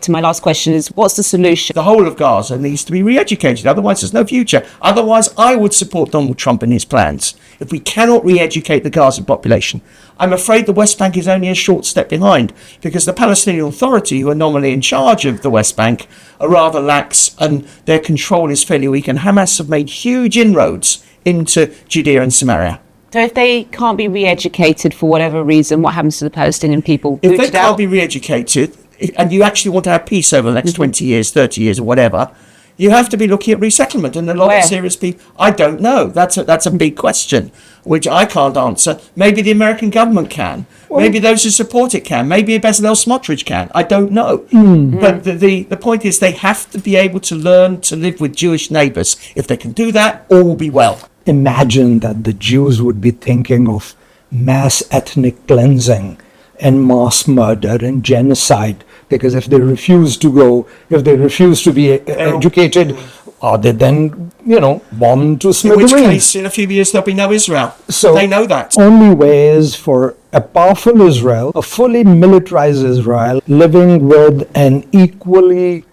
To my last question is, what's the solution? The whole of Gaza needs to be re-educated, otherwise there's no future. Otherwise, I would support Donald Trump in his plans. If we cannot re-educate the Gaza population, I'm afraid the West Bank is only a short step behind, because the Palestinian Authority, who are normally in charge of the West Bank, are rather lax and their control is fairly weak, and Hamas have made huge inroads into Judea and Samaria. So if they can't be re-educated for whatever reason, what happens to the Palestinian people? If they can't be re-educated, and you actually want to have peace over the next 20 years, 30 years or whatever, you have to be looking at resettlement. And a lot of serious people, I don't know. That's a big question, which I can't answer. Maybe the American government can. Maybe those who support it can. Maybe Bezalel Smotrich can. I don't know. But the point is they have to be able to learn to live with Jewish neighbours. If they can do that, all will be well. Imagine that the Jews would be thinking of mass ethnic cleansing and mass murder and genocide, because if they refuse to go, if they refuse to be educated, are they then, bombed to smithereens? In which case, in a few years, there'll be no Israel. So they know that. Only way is for a powerful Israel, a fully militarized Israel, living with an equally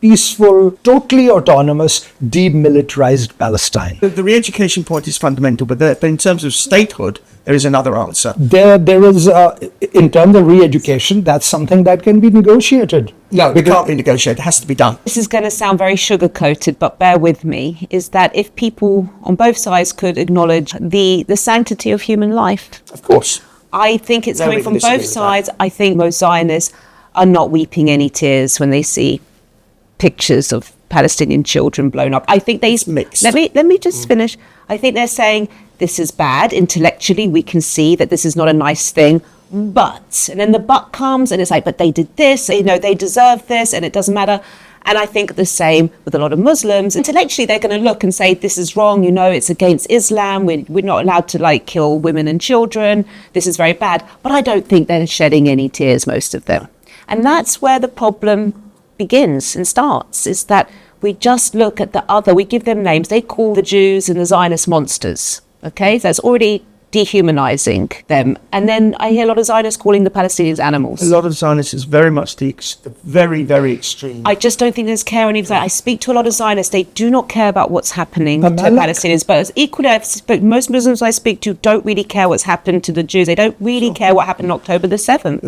peaceful, totally autonomous, demilitarized Palestine. The re-education point is fundamental, but in terms of statehood, there is another answer. There is, in terms of re-education, that's something that can be negotiated. No, it can't be negotiated. It has to be done. This is going to sound very sugar-coated, but bear with me, is that if people on both sides could acknowledge the sanctity of human life. Of course. I think it's coming from both sides. I think most Zionists are not weeping any tears when they see pictures of Palestinian children blown up. I think it's mixed. Let me just finish. I think they're saying this is bad. Intellectually, we can see that this is not a nice thing. But, and then the but comes and it's like, but they did this, they deserve this, and it doesn't matter. And I think the same with a lot of Muslims. Intellectually, they're going to look and say, this is wrong, it's against Islam. We're not allowed to kill women and children. This is very bad. But I don't think they're shedding any tears, most of them. And that's where the problem begins and starts, is that we just look at the other, we give them names. They call the Jews and the Zionist monsters. Okay, so that's already dehumanizing them. And then I hear a lot of Zionists calling the Palestinians animals. A lot of Zionists is very much the very, very extreme. I just don't think there's care on either side. I speak to a lot of Zionists. They do not care about what's happening to Palestinians. But equally, most Muslims I speak to don't really care what's happened to the Jews. They don't really care what happened on October the 7th.